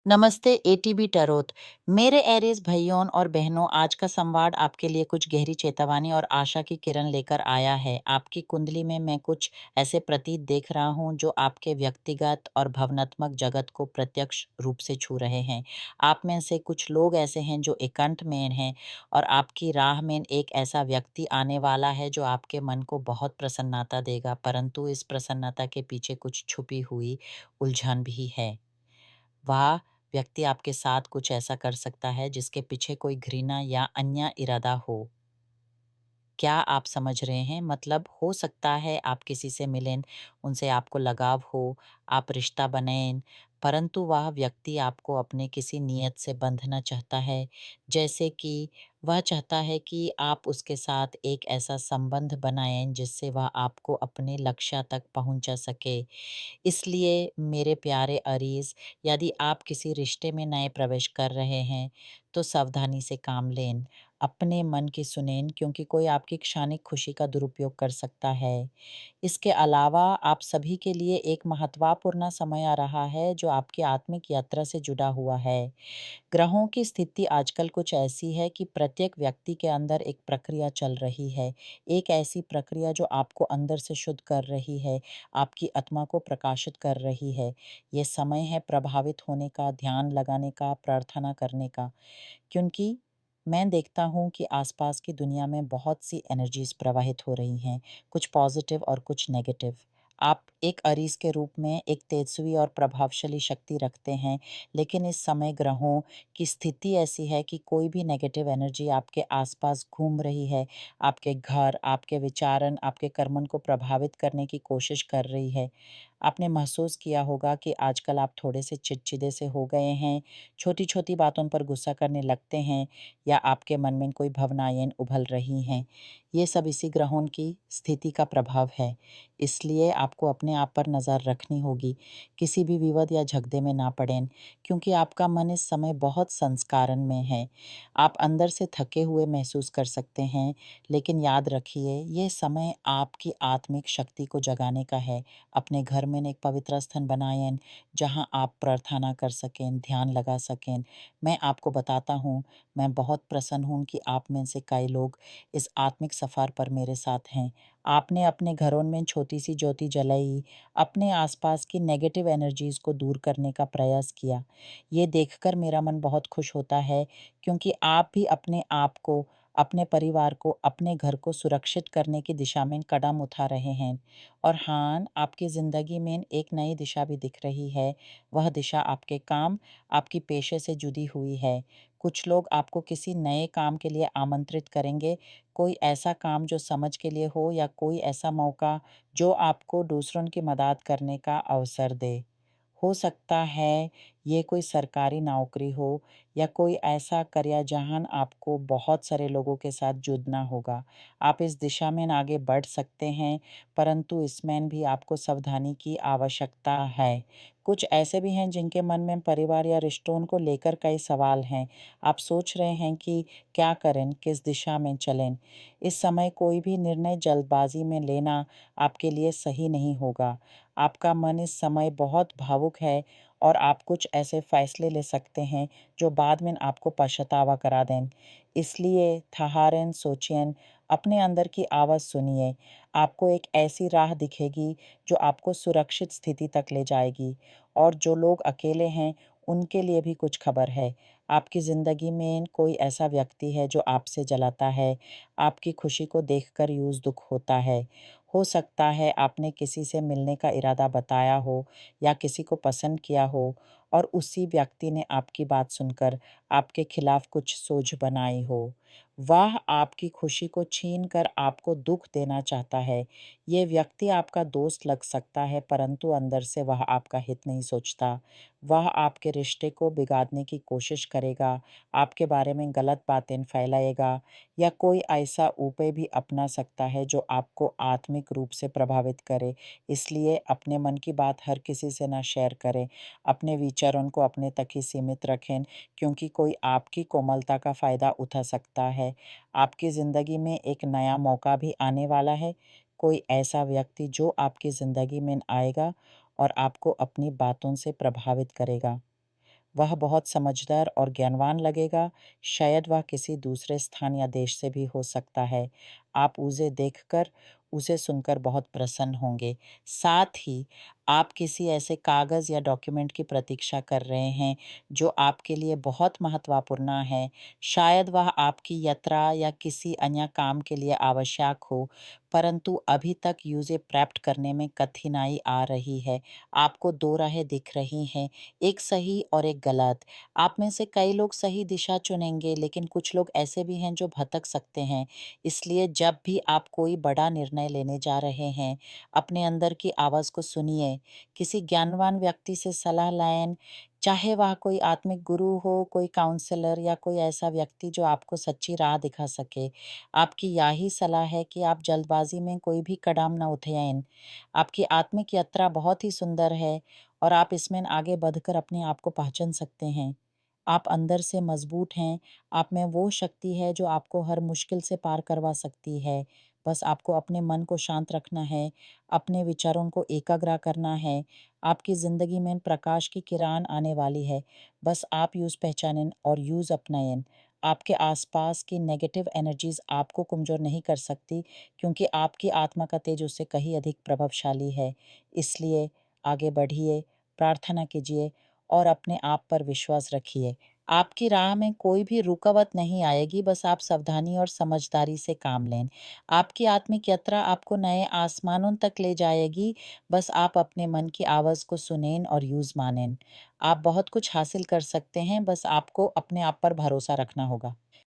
नमस्ते एटीबी टरोत। मेरे एरीज भाइयों और बहनों, आज का संवाद आपके लिए कुछ गहरी चेतावनी और आशा की किरण लेकर आया है। आपकी कुंडली में मैं कुछ ऐसे प्रतीत देख रहा हूं जो आपके व्यक्तिगत और भावनात्मक जगत को प्रत्यक्ष रूप से छू रहे हैं। आप में से कुछ लोग ऐसे हैं जो एकांत में हैं और आपकी राह में एक ऐसा व्यक्ति आने वाला है जो आपके मन को बहुत प्रसन्नता देगा, परंतु इस प्रसन्नता के पीछे कुछ छुपी हुई उलझन भी है। वह व्यक्ति आपके साथ कुछ ऐसा कर सकता है जिसके पीछे कोई घृणा या अन्य इरादा हो। क्या आप समझ रहे हैं? मतलब हो सकता है आप किसी से मिलें, उनसे आपको लगाव हो, आप रिश्ता बनाएँ, परंतु वह व्यक्ति आपको अपने किसी नियत से बंधना चाहता है। जैसे कि वह चाहता है कि आप उसके साथ एक ऐसा संबंध बनाएँ जिससे वह आपको अपने लक्ष्य तक पहुँचा सके। इसलिए मेरे प्यारे अरीज, यदि आप किसी रिश्ते में नए प्रवेश कर रहे हैं, तो सावधानी से काम लें। अपने मन की सुनें, क्योंकि कोई आपकी क्षणिक खुशी का दुरुपयोग कर सकता है। इसके अलावा आप सभी के लिए एक महत्वपूर्ण समय आ रहा है जो आपकी आत्मिक यात्रा से जुड़ा हुआ है। ग्रहों की स्थिति आजकल कुछ ऐसी है कि प्रत्येक व्यक्ति के अंदर एक प्रक्रिया चल रही है। एक ऐसी प्रक्रिया जो आपको अंदर से शुद्ध कर रही है, आपकी आत्मा को प्रकाशित कर रही है। ये समय है प्रभावित होने का, ध्यान लगाने का, प्रार्थना करने का। क्योंकि मैं देखता हूँ कि आसपास की दुनिया में बहुत सी एनर्जीज प्रवाहित हो रही हैं, कुछ पॉजिटिव और कुछ नेगेटिव। आप एक अरीस के रूप में एक तेजस्वी और प्रभावशाली शक्ति रखते हैं, लेकिन इस समय ग्रहों की स्थिति ऐसी है कि कोई भी नेगेटिव एनर्जी आपके आसपास घूम रही है, आपके घर, आपके विचारन, आपके कर्मन को प्रभावित करने की कोशिश कर रही है। आपने महसूस किया होगा कि आजकल आप थोड़े से चिड़चिड़े से हो गए हैं, छोटी-छोटी बातों पर गुस्सा करने लगते हैं या आपके मन में कोई भावनाएँ उभल रही हैं। ये सब इसी ग्रहों की स्थिति का प्रभाव है। इसलिए आपको अपने आप पर नज़र रखनी होगी, किसी भी विवाद या झगड़े में ना पड़ें, क्योंकि आपका मन इस समय बहुत संस्कारन में है। आप अंदर से थके हुए महसूस कर सकते हैं, लेकिन याद रखिए, ये समय आपकी आत्मिक शक्ति को जगाने का है। अपने घर में एक पवित्र स्थान बनाएँ, जहाँ आप प्रार्थना कर सकें, ध्यान लगा सकें। मैं आपको बताता हूँ, मैं बहुत प्रसन्न हूँ कि आप में से कई लोग इस आत्मिक सफ़र पर मेरे साथ हैं। आपने अपने घरों में छोटी-सी ज्योति जलाई, अपने आसपास की नेगेटिव एनर्जीज़ को दूर करने का प्रयास किया। ये देखकर मेरा मन बहुत खुश होता है, क्योंकि आप भी अपने आप को, अपने परिवार को, अपने घर को सुरक्षित करने की दिशा में कदम उठा रहे हैं। और हाँ, आपकी ज़िंदगी में एक नई दिशा भी दिख रही है। वह दिशा आपके काम, आपकी पेशे से जुड़ी हुई है। कुछ लोग आपको किसी नए काम के लिए आमंत्रित करेंगे, कोई ऐसा काम जो समझ के लिए हो या कोई ऐसा मौका जो आपको दूसरों की मदद करने का अवसर दे। हो सकता है ये कोई सरकारी नौकरी हो या कोई ऐसा करियर जहाँ आपको बहुत सारे लोगों के साथ जुड़ना होगा। आप इस दिशा में आगे बढ़ सकते हैं, परंतु इसमें भी आपको सावधानी की आवश्यकता है। कुछ ऐसे भी हैं जिनके मन में परिवार या रिश्तों को लेकर कई सवाल हैं। आप सोच रहे हैं कि क्या करें, किस दिशा में चलें। इस समय कोई भी निर्णय जल्दबाजी में लेना आपके लिए सही नहीं होगा। आपका मन इस समय बहुत भावुक है और आप कुछ ऐसे फैसले ले सकते हैं जो बाद में आपको पछतावा करा दें। इसलिए ठहरें, सोचें, अपने अंदर की आवाज़ सुनिए। आपको एक ऐसी राह दिखेगी जो आपको सुरक्षित स्थिति तक ले जाएगी। और जो लोग अकेले हैं, उनके लिए भी कुछ खबर है। आपकी ज़िंदगी में कोई ऐसा व्यक्ति है जो आपसे जलाता है। आपकी खुशी को देखकर यूँ दुःख होता है। हो सकता है आपने किसी से मिलने का इरादा बताया हो या किसी को पसंद किया हो और उसी व्यक्ति ने आपकी बात सुनकर आपके खिलाफ कुछ सोच बनाई हो। वह आपकी खुशी को छीन कर आपको दुख देना चाहता है। ये व्यक्ति आपका दोस्त लग सकता है, परंतु अंदर से वह आपका हित नहीं सोचता। वह आपके रिश्ते को बिगाड़ने की कोशिश करेगा, आपके बारे में गलत बातें फैलाएगा या कोई ऐसा उपाय भी अपना सकता है जो आपको आत्मिक रूप से प्रभावित करे। इसलिए अपने मन की बात हर किसी से ना शेयर करें। अपने विचारों को अपने तक ही सीमित रखें, क्योंकि कोई आपकी कोमलता का फ़ायदा उठा सकता है। आपकी ज़िंदगी में एक नया मौका भी आने वाला है। कोई ऐसा व्यक्ति जो आपकी ज़िंदगी में आएगा और आपको अपनी बातों से प्रभावित करेगा। वह बहुत समझदार और ज्ञानवान लगेगा, शायद वह किसी दूसरे स्थान या देश से भी हो सकता है। आप उसे देखकर, उसे सुनकर बहुत प्रसन्न होंगे। साथ ही आप किसी ऐसे कागज़ या डॉक्यूमेंट की प्रतीक्षा कर रहे हैं, जो आपके लिए बहुत महत्वपूर्ण है। शायद वह आपकी यात्रा या किसी अन्य काम के लिए आवश्यक हो, परंतु अभी तक उसे प्राप्त करने में कठिनाई आ रही है। आपको 2 राहें दिख रही हैं, एक सही और एक गलत। आप में से कई लोग सही दिशा चुनेंगे, लेकिन कुछ लोग ऐसे भी हैं जो भटक सकते हैं। इसलिए जब भी आप कोई बड़ा निर्णय लेने जा रहे हैं, अपने अंदर की आवाज़ को सुनिए। किसी ज्ञानवान व्यक्ति से सलाह लें, चाहे वह कोई आत्मिक गुरु हो, कोई काउंसलर या कोई ऐसा व्यक्ति जो आपको सच्ची राह दिखा सके। आपकी यही सलाह है कि आप जल्दबाज़ी में कोई भी कदम ना उठाएँ। आपकी आत्मिक यात्रा बहुत ही सुंदर है और आप इसमें आगे बढ़कर अपने आप को पहचान सकते हैं। आप अंदर से मजबूत हैं, आप में वो शक्ति है जो आपको हर मुश्किल से पार करवा सकती है। बस आपको अपने मन को शांत रखना है, अपने विचारों को एकाग्र करना है। आपकी ज़िंदगी में प्रकाश की किरण आने वाली है। बस आप यूज़ पहचानें और यूज़ अपनाएँ। आपके आसपास की नेगेटिव एनर्जीज़ आपको कमज़ोर नहीं कर सकती, क्योंकि आपकी आत्मा का तेज उससे कहीं अधिक प्रभावशाली है। इसलिए आगे बढ़िए, प्रार्थना कीजिए और अपने आप पर विश्वास रखिए। आपकी राह में कोई भी रुकावट नहीं आएगी, बस आप सावधानी और समझदारी से काम लें। आपकी आत्मिक यात्रा आपको नए आसमानों तक ले जाएगी, बस आप अपने मन की आवाज़ को सुनें और यूज़ मानें। आप बहुत कुछ हासिल कर सकते हैं, बस आपको अपने आप पर भरोसा रखना होगा।